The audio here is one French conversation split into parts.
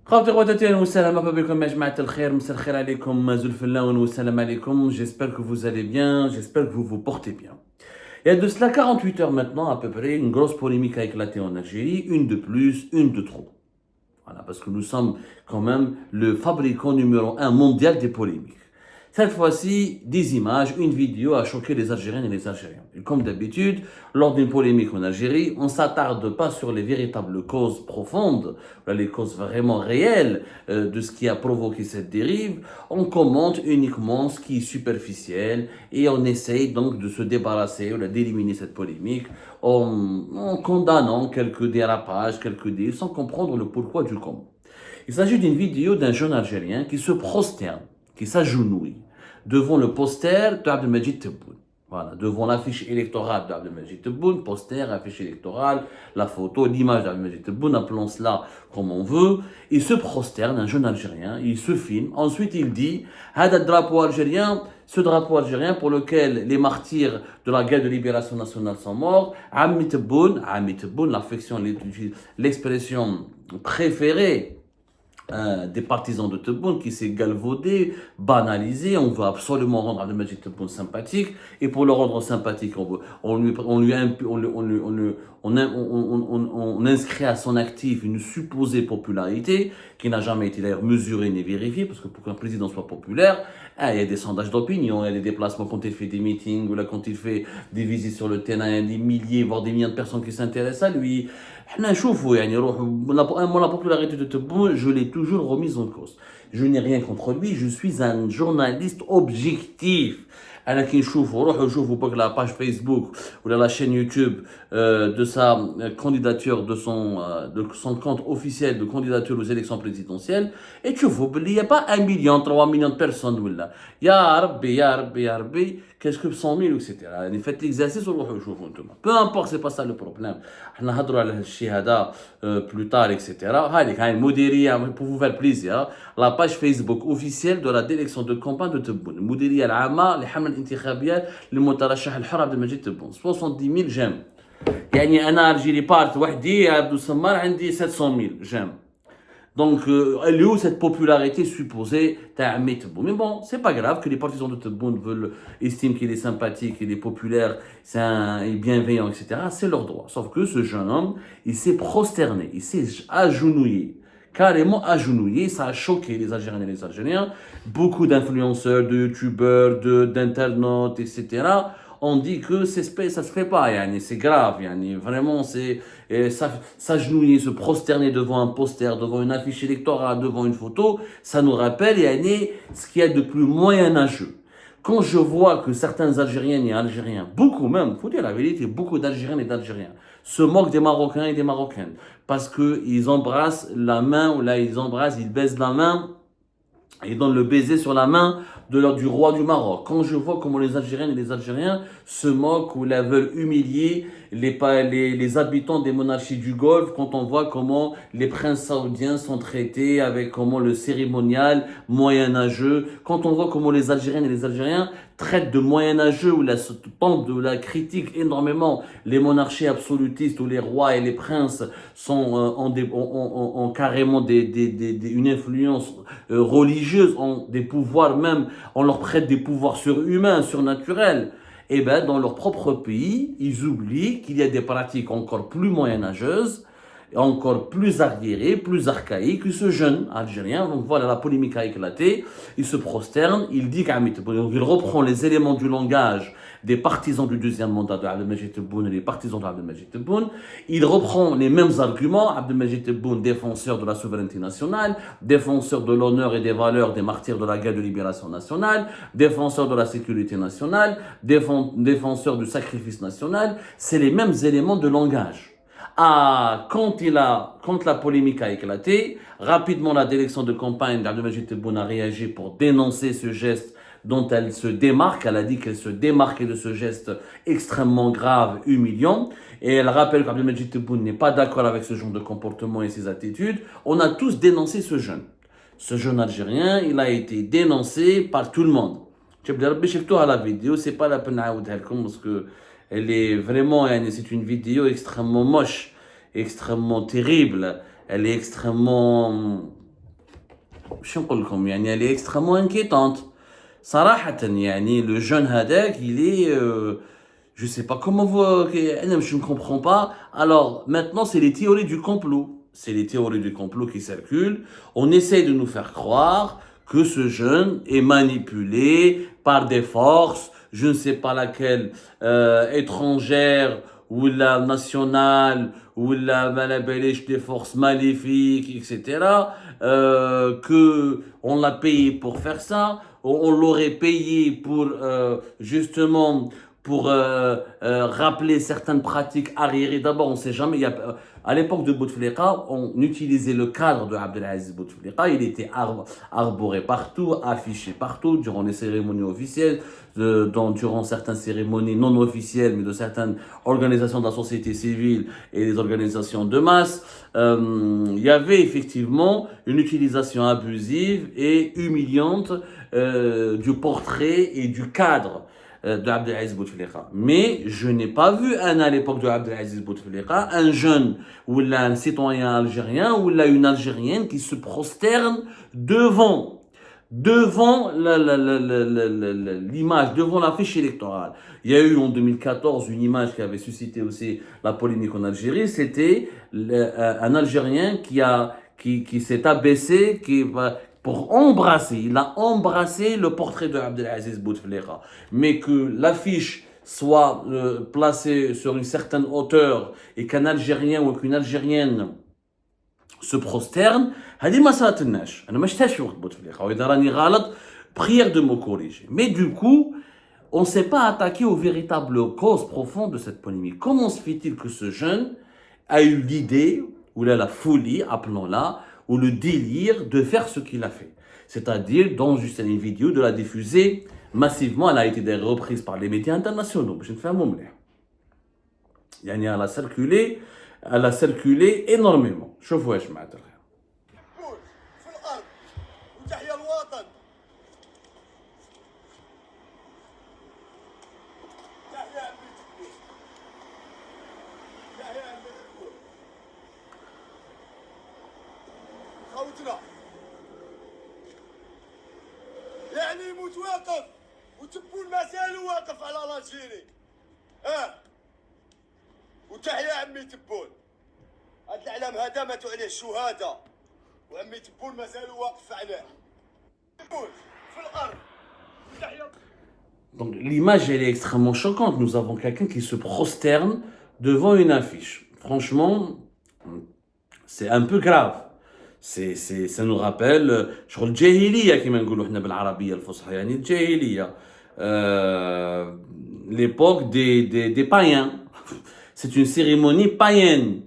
خواتي خواتاتي اهلا وسهلا مرحبا بكم يا جماعة الخير مساء الخير عليكم زلف اللون والسلام عليكم. J'espère que vous allez bien, j'espère que vous vous portez bien. Il y a de cela 48 heures maintenant à peu près, une grosse polémique a éclaté en Algérie, une de plus, une de trop. Voilà, parce que nous sommes quand même le fabricant numéro un mondial des polémiques. Cette fois-ci, des images, une vidéo a choqué les Algériennes et les Algériens. Et comme d'habitude, lors d'une polémique en Algérie, on ne s'attarde pas sur les véritables causes profondes, les causes vraiment réelles de ce qui a provoqué cette dérive. On commente uniquement ce qui est superficiel et on essaye donc de se débarrasser ou d'éliminer cette polémique en condamnant quelques dérapages, quelques dérives, sans comprendre le pourquoi du comment. Il s'agit d'une vidéo d'un jeune Algérien qui se prosterne, qui s'agenouille devant le poster d'Abdelmajid Tebboune. Voilà, devant l'affiche électorale d'Abdelmajid Tebboune, poster, affiche électorale, la photo, l'image d'Abdelmajid Tebboune, appelons cela comme on veut. Il se prosterne, un jeune Algérien, il se filme. Ensuite, il dit Hada drapeau algérien, ce drapeau algérien pour lequel les martyrs de la guerre de libération nationale sont morts. Ami Tebboune, l'affection, l'expression préférée des partisans de Tebboune qui s'est galvaudé, banalisé. On veut absolument rendre Abdelmajid Tebboune sympathique. Et pour le rendre sympathique, on inscrit à son actif une supposée popularité qui n'a jamais été d'ailleurs mesurée ni vérifiée, parce que pour qu'un président soit populaire, il y a des sondages d'opinion, il y a des déplacements quand il fait des meetings, ou là quand il fait des visites sur le terrain, il y a des milliers, voire des millions de personnes qui s'intéressent à lui. La popularité de Tebboune, je l'ai toujours remise en cause. Je n'ai rien contre lui, je suis un journaliste objectif. انا كي نشوفوا روحوا شوفوا بك la page Facebook ou la chaîne YouTube de sa candidature de son compte officiel de candidature aux élections présidentielles et tu vois il y a pas 1 million 3 millions de personnes ولا يا ربي يا ربي يا ربي qu'est-ce que 100 000 etc. يعني faites l'exercice وروحوا شوفوا انتم peu importe c'est pas ça le problème. احنا نهضروا على هالشيء هذا plus tard etc. هذيك هاي المديريه pour vous faire plaisir la page Facebook officielle de la direction de campagne de Tebboune المديريه العامه لحمله الانتخابيه للمترشح الحر عبد المجيد تبون 70 000 جيم. يعني انا الجيري بارت وحدي عبد السمار عندي 700 000 جيم. Donc, elle est où cette popularité supposée d'Ahmed Tebboune? Mais bon, c'est pas grave que les partisans de Tebboune estiment qu'il est sympathique, qu'il est populaire, il est bienveillant, etc. C'est leur droit. Sauf que ce jeune homme, il s'est prosterné, il s'est agenouillé, carrément agenouillé. Ça a choqué les Algériens et les Algériens. Beaucoup d'influenceurs, de youtubeurs, d'internautes, etc. On dit que ça se fait pas, yani, c'est grave, yani, vraiment, c'est s'agenouiller, se prosterner devant un poster, devant une affiche électorale, devant une photo, ça nous rappelle, yani, ce qu'il y a de plus moyenâgeux. Quand je vois que certains Algériennes et Algériens, beaucoup même, faut dire la vérité, beaucoup d'Algériennes et d'Algériens, se moquent des Marocains et des Marocaines, parce qu'ils embrassent la main, ou là, ils baisent la main, et donnent le baiser sur la main du roi du Maroc. Quand je vois comment les Algériennes et les Algériens se moquent ou la veulent humilier les habitants des monarchies du Golfe, quand on voit comment les princes saoudiens sont traités avec comment le cérémonial moyenâgeux, quand on voit comment les Algériennes et les Algériens traitent de moyenâgeux ou tentent de la critique énormément les monarchies absolutistes où les rois et les princes ont carrément une influence religieuse, ont des pouvoirs même, on leur prête des pouvoirs surhumains, surnaturels. Et bien, dans leur propre pays, ils oublient qu'il y a des pratiques encore plus moyenâgeuses, encore plus arriérées, plus archaïques que ce jeune Algérien. Donc voilà, la polémique a éclaté. Il se prosterne, il dit il reprend les éléments du langage des partisans du deuxième mandat de Abdelmajid Tebboune et les partisans d'Abdelmajid Tebboune. Il reprend les mêmes arguments. Abdelmajid Tebboune, défenseur de la souveraineté nationale, défenseur de l'honneur et des valeurs des martyrs de la guerre de libération nationale, défenseur de la sécurité nationale, défenseur du sacrifice national. C'est les mêmes éléments de langage. Quand la polémique a éclaté, rapidement la direction de campagne d'Abdelmajid Tebboune a réagi pour dénoncer ce geste dont elle se démarque. Elle a dit qu'elle se démarquait de ce geste extrêmement grave, humiliant. Et elle rappelle qu'Abdelmajid Tebboune n'est pas d'accord avec ce genre de comportement et ses attitudes. On a tous dénoncé ce jeune. Ce jeune Algérien, il a été dénoncé par tout le monde. À la vidéo, c'est pas la peine parce que elle est vraiment, c'est une vidéo extrêmement moche, extrêmement terrible. Elle est extrêmement باش نقول لكم يعني elle est extrêmement inquiétante. صراحة يعني le jeune هذاك il est je sais pas comment vous je ne comprends pas. Alors maintenant c'est les théories du complot. C'est les théories du complot qui circulent. On essaie de nous faire croire que ce jeune est manipulé par des forces, je ne sais pas laquelle, étrangères ou la nationale ou la malabelèche des forces maléfiques, etc. Que on l'a payé pour faire ça, on l'aurait payé pour justement pour rappeler certaines pratiques arriérées. D'abord, on ne sait jamais. À l'époque de Bouteflika, on utilisait le cadre de Abdelaziz Bouteflika. Il était arboré partout, affiché partout, durant les cérémonies officielles, durant certaines cérémonies non officielles, mais de certaines organisations de la société civile et des organisations de masse. Il y avait effectivement une utilisation abusive et humiliante du portrait et du cadre de Abdelaziz Bouteflika. Mais je n'ai pas vu à l'époque de Abdelaziz Bouteflika un jeune ou un citoyen algérien ou une algérienne qui se prosterne devant l'image, devant l'affiche électorale. Il y a eu en 2014 une image qui avait suscité aussi la polémique en Algérie, c'était un Algérien qui s'est abaissé, pour embrasser, il a embrassé le portrait de Abdelaziz Bouteflika. Mais que l'affiche soit placée sur une certaine hauteur et qu'un Algérien ou qu'une Algérienne se prosterne, هذه ما صارتلناش. أنا ما شفتهاش في وقت بوتفليقة. وإذا راني غلط, prière de me corriger. Mais du coup, on ne s'est pas attaqué aux véritables causes profondes de cette polémique. Comment se fait-il que ce jeune a eu l'idée, ou la folie, appelons-la, ou le délire de faire ce qu'il a fait? C'est-à-dire d'enregistrer une vidéo, de la diffuser massivement. Elle a été reprise par les médias internationaux. Je ne fais un moment. يعني elle a circulé énormément. شوفوا يا جماعة الخير. في الأرض وتحيا الوطن. تحيا أمريكا. تحيا أمريكا. خوتنا. يعني يموت واقف وتبون ما زالوا واقف على الجيري. وتحيا عمي تبون. هاد العلم هذا ماتوا عليه الشهداء وعمي تبون ما زالوا واقف عليه. تبون في الارض. وتحيا. Donc l'image elle est extrêmement choquante. Nous avons quelqu'un qui se prosterne devant une affiche. Franchement, c'est un peu grave. Ça nous rappelle شغل الجاهلية كما نقولوا احنا بالعربية الفصحى يعني الجاهلية. L'époque des païens. C'est une cérémonie païenne,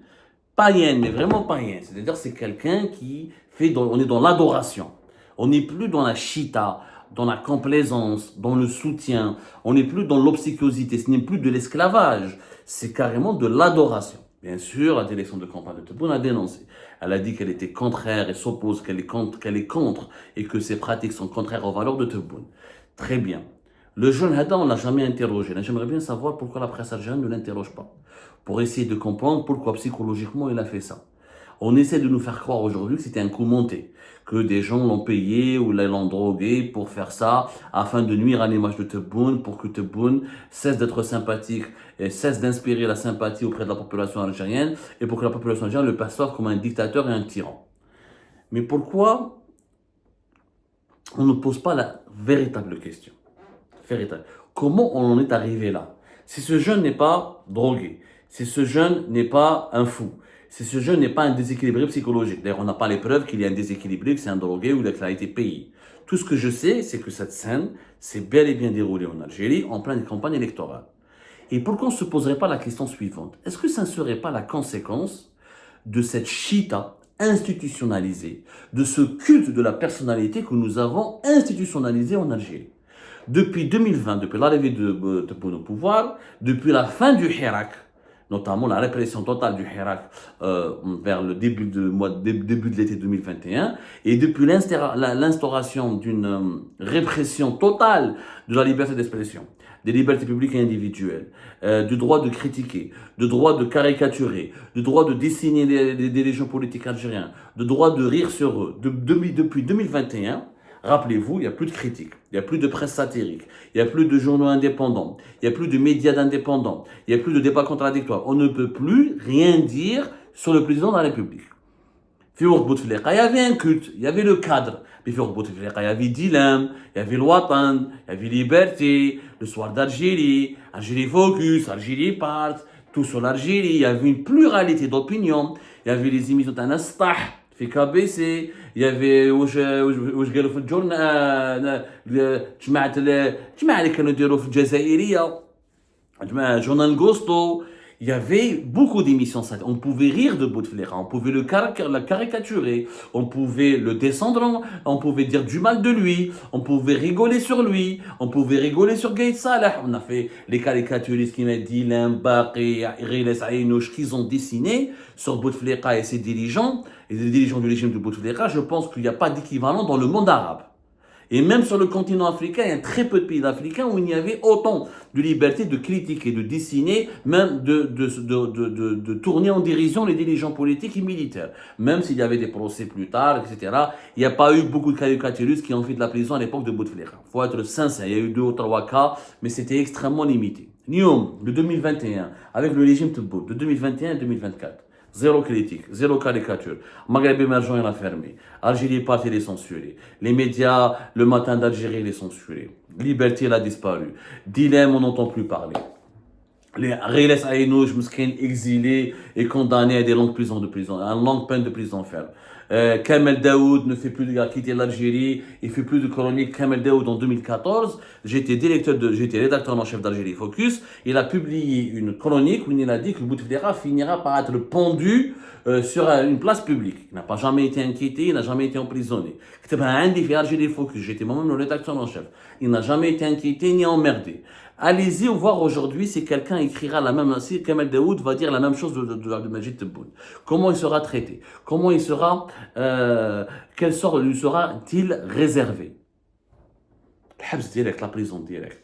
mais vraiment païenne. C'est-à-dire c'est quelqu'un qui on est dans l'adoration. On n'est plus dans la chita, dans la complaisance, dans le soutien. On n'est plus dans l'obséquiosité. Ce n'est plus de l'esclavage. C'est carrément de l'adoration. Bien sûr, la direction de campagne de Tebboune a dénoncé. Elle a dit qu'elle était contraire et s'oppose, qu'elle est contre et que ses pratiques sont contraires aux valeurs de Tebboune. Très bien. Le jeune Hada, on ne l'a jamais interrogé. J'aimerais bien savoir pourquoi la presse algérienne ne l'interroge pas. Pour essayer de comprendre pourquoi psychologiquement il a fait ça. On essaie de nous faire croire aujourd'hui que c'était un coup monté, que des gens l'ont payé ou l'ont drogué pour faire ça, afin de nuire à l'image de Tebboune, pour que Tebboune cesse d'être sympathique et cesse d'inspirer la sympathie auprès de la population algérienne, et pour que la population algérienne le perçoive comme un dictateur et un tyran. Mais pourquoi on ne pose pas la véritable question? Comment on en est arrivé là? Si ce jeune n'est pas drogué, si ce jeune n'est pas un fou, si ce jeune n'est pas un déséquilibré psychologique, d'ailleurs on n'a pas les preuves qu'il y a un déséquilibré, que c'est un drogué ou qu'il a été payé. Tout ce que je sais, c'est que cette scène s'est bel et bien déroulée en Algérie en pleine campagne électorale. Et pourquoi on ne se poserait pas la question suivante? Est-ce que ça ne serait pas la conséquence de cette chita institutionnalisée, de ce culte de la personnalité que nous avons institutionnalisé en Algérie? Depuis 2020, depuis l'arrivée de Tebboune au pouvoir, depuis la fin du Hirak, notamment la répression totale du Hirak vers le début de l'été 2021, et depuis l'instauration d'une répression totale de la liberté d'expression, des libertés publiques et individuelles, du droit de critiquer, du droit de caricaturer, du droit de dessiner les dirigeants politiques algériens, du droit de rire sur eux. Depuis 2021, rappelez-vous, il n'y a plus de critiques, il n'y a plus de presse satirique, il n'y a plus de journaux indépendants, il n'y a plus de médias indépendants, il n'y a plus de débats contradictoires. On ne peut plus rien dire sur le président de la République. Il y avait un culte, il y avait le cadre. Mais il y avait Dilam, il y avait Watan, il y avait Liberté, le soir d'Algérie, Algérie Focus, Algérie Part, tout sur l'Algérie. Il y avait une pluralité d'opinions. Il y avait les émissions d'Anastah, في KBC, il y avait واش قالوا في الجورنال الجماعه اللي كانوا يديروا في الجزائريه journal Gosto. Il y avait beaucoup d'émissions. On pouvait rire de Bouteflika, on pouvait le caricaturer, on pouvait le descendre, on pouvait dire du mal de lui, on pouvait rigoler sur lui, on pouvait rigoler sur Gaïd Salah. On a fait les caricaturistes qui m'ont dit Baqi, Riles Aïnouch, qu'ils ont dessiné sur Bouteflika et ses dirigeants, et les dirigeants du régime de Bouteflika. Je pense qu'il n'y a pas d'équivalent dans le monde arabe. Et même sur le continent africain, il y a très peu de pays africains où il y avait autant de liberté de critiquer, de dessiner, même de tourner en dérision les dirigeants politiques et militaires. Même s'il y avait des procès plus tard, etc. Il n'y a pas eu beaucoup de caricaturistes qui ont fait de la prison à l'époque de Bouteflika. Il faut être sincère, il y a eu 2 ou 3 cas, mais c'était extrêmement limité. Nyom, de 2021, avec le régime Tebboune, de 2021 à 2024. Zéro critique, zéro caricature. Maghreb émergent, il a fermé. Algérie part, il est censuré. Les médias, le matin d'Algérie, il est censuré. Liberté, il a disparu. Dilemme, on n'entend plus parler. Les Riles Aïnouch, Mouskin, exilés et condamnés à des longues peines de prison ferme. Kamel Daoud ne fait plus de quitter l'Algérie, il fait plus de chronique. Kamel Daoud en 2014, j'étais rédacteur en chef d'Algérie Focus. Il a publié une chronique où il a dit que Bouteflika finira par être pendu sur une place publique. Il n'a pas jamais été inquiété, il n'a jamais été emprisonné. C'était un défi Algérie Focus, j'étais moi-même le rédacteur en chef. Il n'a jamais été inquiété ni emmerdé. Allez-y voir aujourd'hui si quelqu'un écrira la même, si Kamel Daoud va dire la même chose de Abdelmajid Tebboune. Comment il sera traité? Comment il sera, quel sort lui sera-t-il réservé? الحبس direct, la prison directe.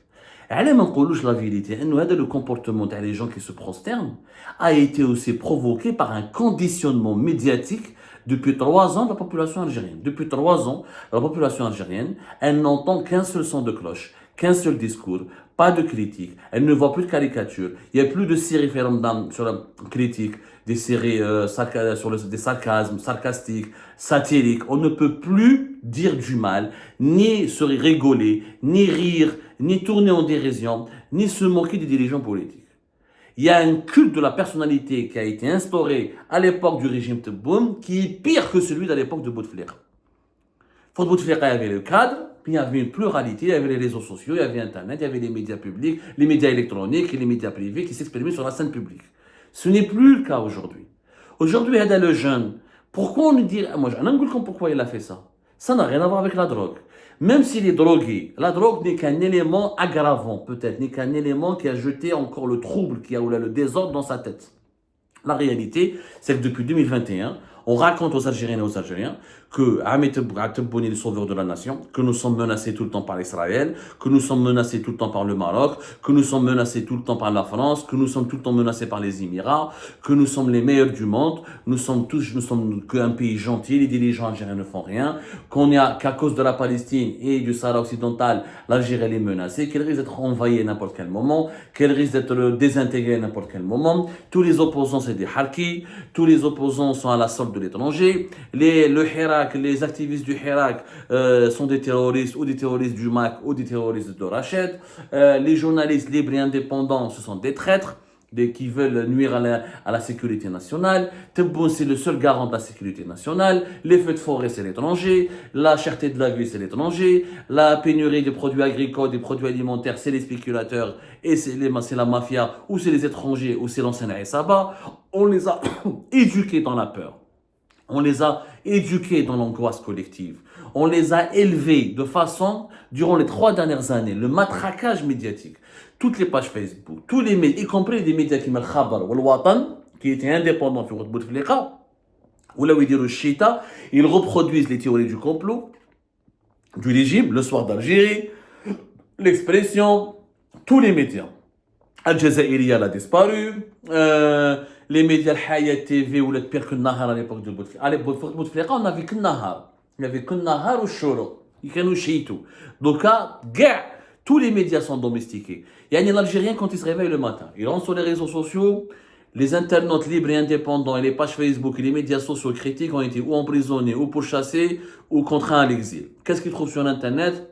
على ما نقولوش la vérité, انه هذا le comportement des gens qui se prosternent a été aussi provoqué par un conditionnement médiatique depuis 3 ans de la population algérienne. Depuis 3 ans, la population algérienne, elle n'entend qu'un seul son de cloche, qu'un seul discours, pas de critique, elle ne voit plus de caricature, il n'y a plus de séries sur la critique, des séries des sarcasmes, sarcastiques, satiriques. On ne peut plus dire du mal, ni se rigoler, ni rire, ni tourner en dérision, ni se moquer des dirigeants politiques. Il y a un culte de la personnalité qui a été instauré à l'époque du régime Tebboune qui est pire que celui de l'époque de Bouteflika. Pour Bouteflika, il y avait le cadre, puis il y avait une pluralité, il y avait les réseaux sociaux, il y avait Internet, il y avait les médias publics, les médias électroniques et les médias privés qui s'exprimaient sur la scène publique. Ce n'est plus le cas aujourd'hui. Aujourd'hui, il y a le jeune. Pourquoi on lui dit, moi, je ne sais pas pourquoi il a fait ça. Ça n'a rien à voir avec la drogue. Même s'il est drogué, la drogue n'est qu'un élément aggravant, peut-être, n'est qu'un élément qui a jeté encore le trouble, qui a ou le désordre dans sa tête. La réalité, c'est que depuis 2021, on raconte aux Algériennes et aux Algériens que Ahmed Tebboune est le sauveur de la nation, que nous sommes menacés tout le temps par Israël, que nous sommes menacés tout le temps par le Maroc, que nous sommes menacés tout le temps par la France, que nous sommes tout le temps menacés par les Émirats, que nous sommes les meilleurs du monde, nous sommes qu'un pays gentil, les dirigeants algériens ne font rien, qu'à cause de la Palestine et du Sahara occidental, l'Algérie est menacée, qu'elle risque d'être envahie à n'importe quel moment, qu'elle risque d'être désintégrée à n'importe quel moment. Tous les opposants, c'est des harkis, tous les opposants sont à la solde de l'étranger, le Hirak, les activistes du Hirak sont des terroristes ou des terroristes du MAC ou des terroristes de Rached. Les journalistes libres et indépendants, ce sont des traîtres qui veulent nuire à la sécurité nationale. Tebboune, c'est le seul garant de la sécurité nationale. Les feux de forêt, c'est l'étranger. La cherté de la vie, c'est l'étranger. La pénurie des produits agricoles, des produits alimentaires, c'est les spéculateurs et c'est la mafia, ou c'est les étrangers, ou c'est l'ancien Aïsaba. On les a éduqués dans la peur. On les a éduqués dans l'angoisse collective. On les a élevés de façon, durant les 3 dernières années, le matraquage médiatique. Toutes les pages Facebook, tous les médias, y compris des médias qui m'ont Khabar ou le Watan, qui étaient indépendants sur Bouteflika, ou là où ils disent le Chita, ils reproduisent les théories du complot, du régime, le soir d'Algérie, l'expression, tous les médias. Al Jazeera a disparu. Les médias, Al Hayat TV ou le pire que Nahar à l'époque de Bouteflika. À l'époque de Bouteflika, on avait que Nahar. Il n'y avait que Nahar ou Shoro. Il y avait tout. Donc, tous les médias sont domestiqués. Il y a un Algérien quand il se réveille le matin. Il rentre sur les réseaux sociaux. Les internautes libres et indépendants et les pages Facebook et les médias sociaux critiques ont été ou emprisonnés, ou pourchassés, ou contraints à l'exil. Qu'est-ce qu'ils trouvent sur Internet?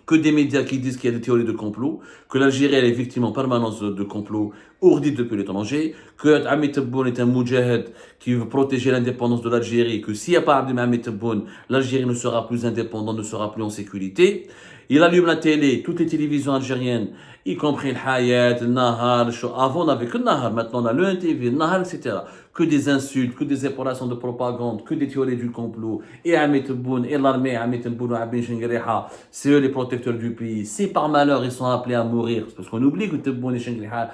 Que des médias qui disent qu'il y a des théories de complot, que l'Algérie est victime en permanence de complot ourdis depuis l'étranger, que Ahmed Tebboune est un moudjahid qui veut protéger l'indépendance de l'Algérie, que s'il n'y a pas Ahmed Tebboune, l'Algérie ne sera plus indépendante, ne sera plus en sécurité. Il allume la télé, toutes les télévisions algériennes, y compris le Hayat, le Nahar, avant on n'avait que le Nahar, maintenant on a le NTV, le Nahar, etc. Que des insultes, que des opérations de propagande, que des théories du complot. Et Ahmed Tebboune, et l'armée, Ahmed Tebboune, Abin Chengriha, c'est eux les protecteurs du pays. Si par malheur ils sont appelés à mourir, parce qu'on oublie que Tebboune et Chengriha,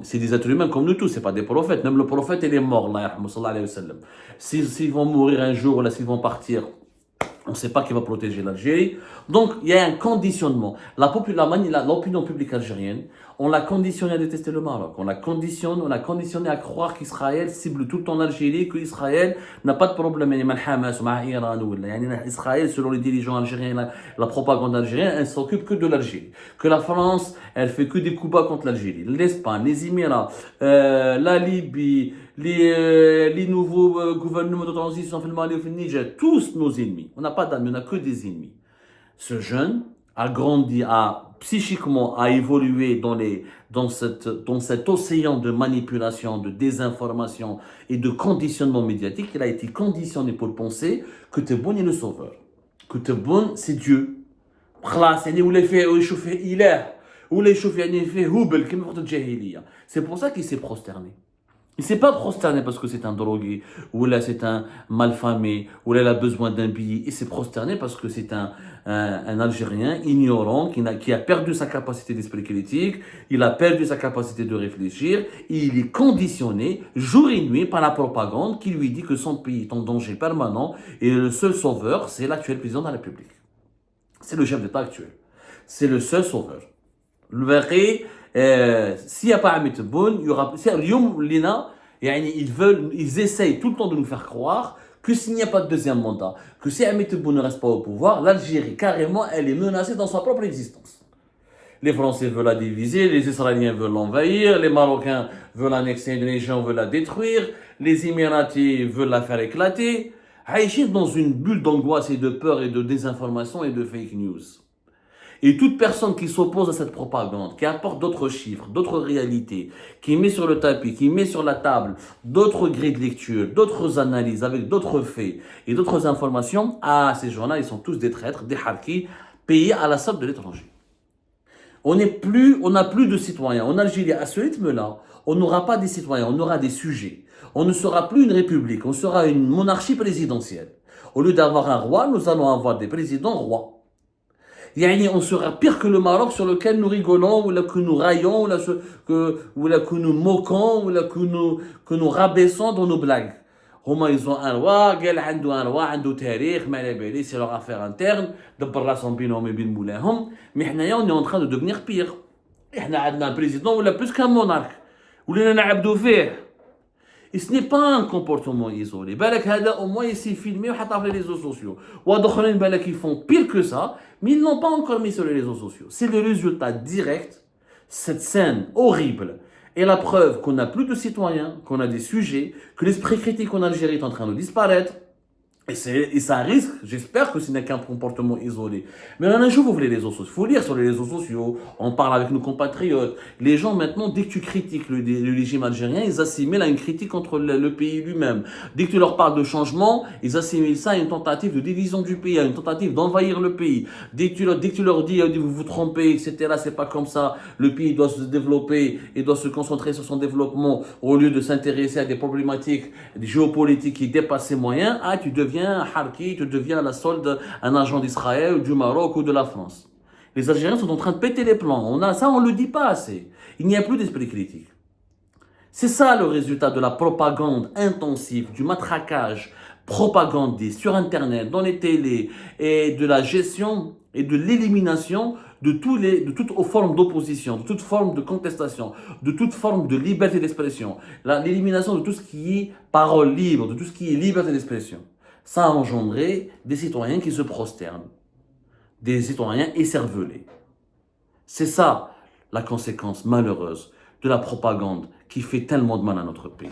c'est des êtres humains comme nous tous, c'est pas des prophètes. Même le prophète, il est mort, là, sallallahu alayhi wa sallam. S'ils vont mourir un jour, là, s'ils vont partir, on ne sait pas qui va protéger l'Algérie. Donc, il y a un conditionnement. L'opinion publique algérienne, on l'a conditionné à détester le Maroc. On l'a conditionné à croire qu'Israël cible tout le temps l'Algérie, qu'Israël n'a pas de problème avec le Hamas ou avec l'Iran. Israël, selon les dirigeants algériens, la propagande algérienne, elle s'occupe que de l'Algérie. Que la France, elle fait que des coups bas contre l'Algérie. L'Espagne, les Émirats, la Libye, les nouveaux gouvernements de transition, le Mali, le Niger, tous nos ennemis. On n'a pas d'amis, on n'a que des ennemis. Ce jeune a grandi, psychiquement, a évolué dans cet océan de manipulation, de désinformation et de conditionnement médiatique. Il a été conditionné pour penser que Tebboune est le sauveur. Que Tebboune, c'est Dieu. C'est pour ça qu'il s'est prosterné. Il ne s'est pas prosterné parce que c'est un drogué, ou là c'est un malfamé, ou là il a besoin d'un billet. Il s'est prosterné parce que c'est un Algérien ignorant qui a perdu sa capacité d'esprit critique, il a perdu sa capacité de réfléchir, et il est conditionné jour et nuit par la propagande qui lui dit que son pays est en danger permanent et le seul sauveur, c'est l'actuel président de la République. C'est le chef d'État actuel. C'est le seul sauveur. Le vrai, s'il n'y a pas Ahmed Tebboune, il y aura. Ils essayent tout le temps de nous faire croire que s'il n'y a pas de deuxième mandat, que si Ahmed Tebboune ne reste pas au pouvoir, l'Algérie, carrément, elle est menacée dans sa propre existence. Les Français veulent la diviser, les Israéliens veulent l'envahir, les Marocains veulent annexer une région, veulent la détruire, les Émiratis veulent la faire éclater. Haïchis dans une bulle d'angoisse et de peur et de désinformation et de fake news. Et toute personne qui s'oppose à cette propagande, qui apporte d'autres chiffres, d'autres réalités, qui met sur le tapis, qui met sur la table d'autres grilles de lecture, d'autres analyses avec d'autres faits et d'autres informations, ces gens-là, ils sont tous des traîtres, des harkis, payés à la solde de l'étranger. On n'a plus de citoyens. En Algérie, à ce rythme-là, on n'aura pas des citoyens, on aura des sujets. On ne sera plus une république, on sera une monarchie présidentielle. Au lieu d'avoir un roi, nous allons avoir des présidents rois. On sera pire que le Maroc sur lequel nous rigolons, ou là que nous raillons, ou là que nous moquons, ou là que nous rabaissons dans nos blagues. Ils ont un roi, un tarikh, c'est leur affaire interne, mais on est en train de devenir pire. On a un président ou plus qu'un monarque. Et ce n'est pas un comportement isolé. Au moins, il s'est filmé sur les réseaux sociaux. Ou d'autres qui font pire que ça, mais ils ne l'ont pas encore mis sur les réseaux sociaux. C'est le résultat direct, cette scène horrible. Et la preuve qu'on n'a plus de citoyens, qu'on a des sujets, que l'esprit critique en Algérie est en train de disparaître. Et ça risque, j'espère que ce n'est qu'un comportement isolé. Mais un jour, vous voulez les réseaux sociaux. Il faut lire sur les réseaux sociaux, on parle avec nos compatriotes. Les gens, maintenant, dès que tu critiques le régime algérien, ils assimilent à une critique contre le pays lui-même. Dès que tu leur parles de changement, ils assimilent ça à une tentative de division du pays, à une tentative d'envahir le pays. Dès que tu leur dis, vous vous trompez, etc., c'est pas comme ça. Le pays doit se développer et doit se concentrer sur son développement au lieu de s'intéresser à des problématiques géopolitiques qui dépassent ses moyens. Tu deviens un harki, tu deviens à la solde un agent d'Israël, du Maroc ou de la France. Les Algériens sont en train de péter les plans. On ne le dit pas assez. Il n'y a plus d'esprit critique. C'est ça le résultat de la propagande intensive, du matraquage propagandiste sur Internet, dans les télés, et de la gestion et de l'élimination de toutes formes d'opposition, de toute forme de contestation, de toute forme de liberté d'expression, l'élimination de tout ce qui est parole libre, de tout ce qui est liberté d'expression. Ça a engendré des citoyens qui se prosternent, des citoyens écervelés. C'est ça la conséquence malheureuse de la propagande qui fait tellement de mal à notre pays.